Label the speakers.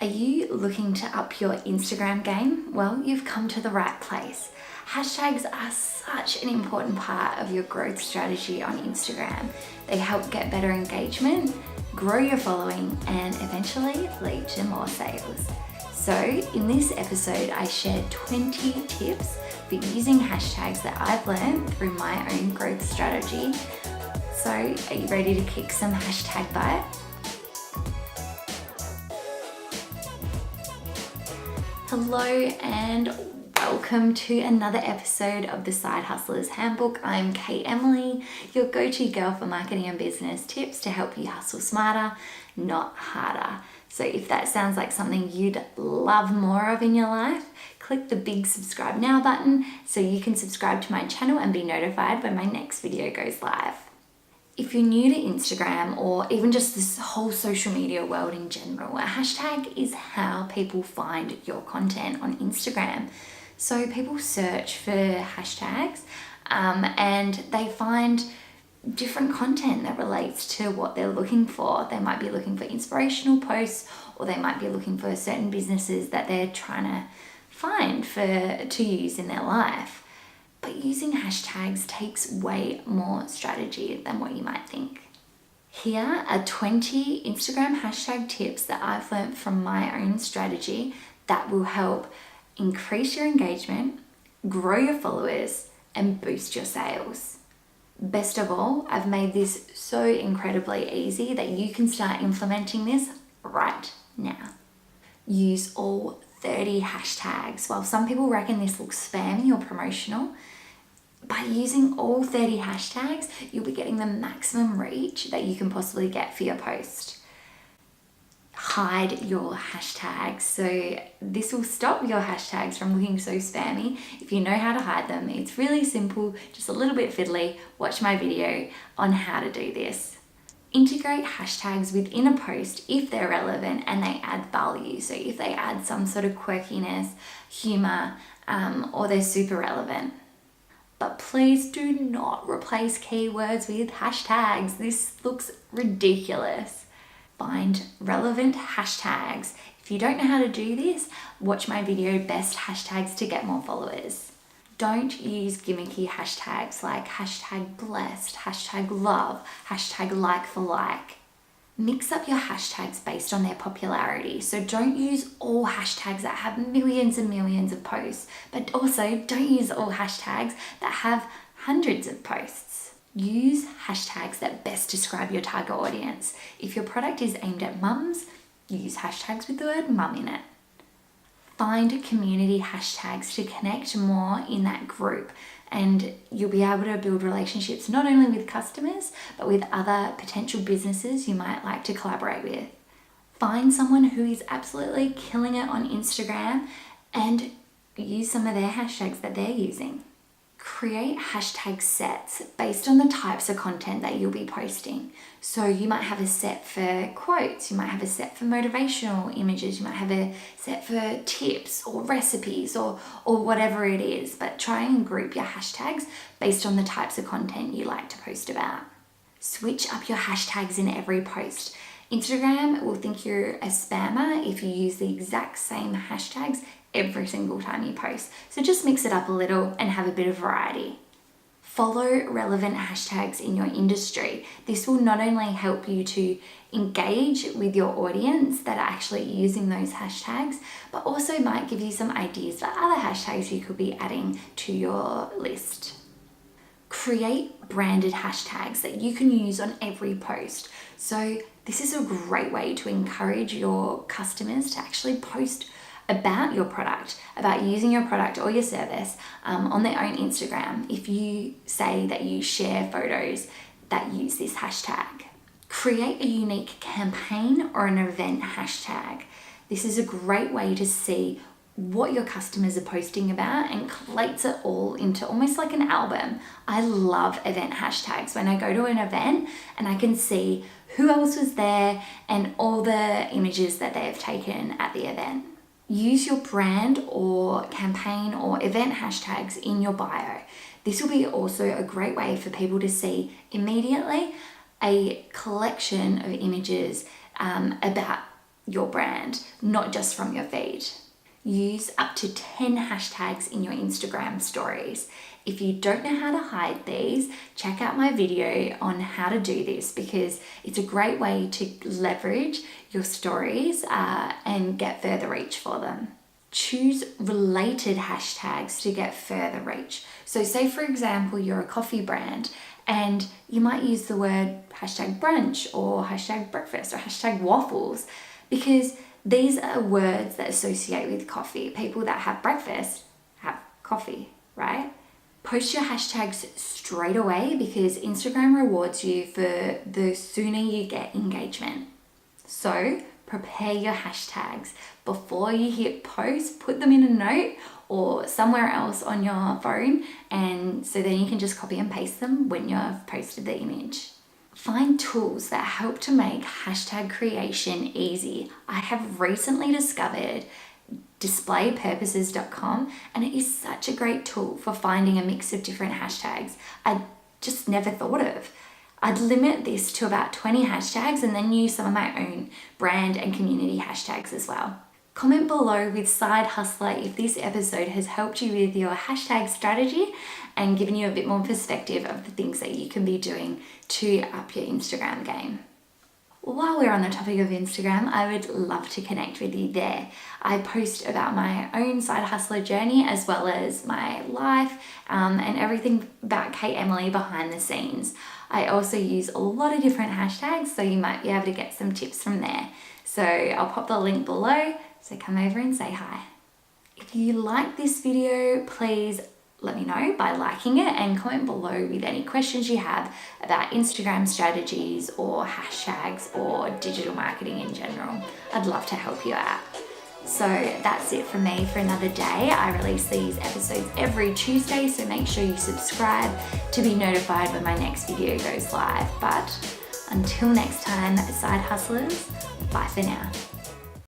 Speaker 1: Are you looking to up your Instagram game? Well, you've come to the right place. Hashtags are such an important part of your growth strategy on Instagram. They help get better engagement, grow your following, and eventually lead to more sales. So in this episode, I shared 20 tips for using hashtags that I've learned through my own growth strategy. So are you ready to kick some hashtag butt? Hello and welcome to another episode of the Side Hustlers Handbook. I'm Emiley, your go-to girl for marketing and business tips to help you hustle smarter, not harder. So if that sounds like something you'd love more of in your life, click the big subscribe now button so you can subscribe to my channel and be notified when my next video goes live. If you're new to Instagram or even just this whole social media world in general, a hashtag is how people find your content on Instagram. So people search for hashtags and they find different content that relates to what they're looking for. They might be looking for inspirational posts, or they might be looking for certain businesses that they're trying to find to use in their life. But using hashtags takes way more strategy than what you might think. Here are 20 Instagram hashtag tips that I've learned from my own strategy that will help increase your engagement, grow your followers, and boost your sales. Best of all, I've made this so incredibly easy that you can start implementing this right now. Use all 30 hashtags. While some people reckon this looks spammy or promotional, by using all 30 hashtags, you'll be getting the maximum reach that you can possibly get for your post. Hide your hashtags. So this will stop your hashtags from looking so spammy. If you know how to hide them, it's really simple, just a little bit fiddly. Watch my video on how to do this. Integrate hashtags within a post if they're relevant and they add value. So if they add some sort of quirkiness, humor, or they're super relevant. But please do not replace keywords with hashtags. This looks ridiculous. Find relevant hashtags. If you don't know how to do this, watch my video, Best Hashtags to Get More Followers. Don't use gimmicky hashtags like hashtag blessed, hashtag love, hashtag like for like. Mix up your hashtags based on their popularity. So don't use all hashtags that have millions and millions of posts, but also don't use all hashtags that have hundreds of posts. Use hashtags that best describe your target audience. If your product is aimed at mums, use hashtags with the word mum in it. Find community hashtags to connect more in that group, and you'll be able to build relationships not only with customers, but with other potential businesses you might like to collaborate with. Find someone who is absolutely killing it on Instagram and use some of their hashtags that they're using. Create hashtag sets based on the types of content that you'll be posting. So you might have a set for quotes, you might have a set for motivational images, you might have a set for tips or recipes or whatever it is, but try and group your hashtags based on the types of content you like to post about. Switch up your hashtags in every post. Instagram will think you're a spammer if you use the exact same hashtags every single time you post. So just mix it up a little and have a bit of variety. Follow relevant hashtags in your industry. This will not only help you to engage with your audience that are actually using those hashtags, but also might give you some ideas for other hashtags you could be adding to your list. Create branded hashtags that you can use on every post. So this is a great way to encourage your customers to actually post about your product, about using your product or your service on their own Instagram if you say that you share photos that use this hashtag. Create a unique campaign or an event hashtag. This is a great way to see what your customers are posting about and collates it all into almost like an album. I love event hashtags. When I go to an event and I can see who else was there and all the images that they have taken at the event. Use your brand or campaign or event hashtags in your bio. This will be also a great way for people to see immediately a collection of images about your brand, not just from your feed. Use up to 10 hashtags in your Instagram stories. If you don't know how to hide these, check out my video on how to do this, because it's a great way to leverage your stories and get further reach for them. Choose related hashtags to get further reach. So say for example, you're a coffee brand and you might use the word hashtag brunch or hashtag breakfast or hashtag waffles, because these are words that associate with coffee. People that have breakfast have coffee, right? Post your hashtags straight away, because Instagram rewards you for the sooner you get engagement. So prepare your hashtags. Before you hit post, put them in a note or somewhere else on your phone, and so then you can just copy and paste them when you've posted the image. Find tools that help to make hashtag creation easy. I have recently discovered displaypurposes.com, and it is such a great tool for finding a mix of different hashtags I just never thought of. I'd limit this to about 20 hashtags and then use some of my own brand and community hashtags as well. Comment below with Side Hustler if this episode has helped you with your hashtag strategy and given you a bit more perspective of the things that you can be doing to up your Instagram game. While we're on the topic of Instagram, I would love to connect with you there. I post about my own side hustler journey as well as my life and everything about Kate Emiley behind the scenes. I also use a lot of different hashtags, so you might be able to get some tips from there. So I'll pop the link below, so come over and say hi. If you like this video, please let me know by liking it and comment below with any questions you have about Instagram strategies or hashtags or digital marketing in general. I'd love to help you out. So that's it from me for another day. I release these episodes every Tuesday, so make sure you subscribe to be notified when my next video goes live. But until next time, side hustlers, bye for now.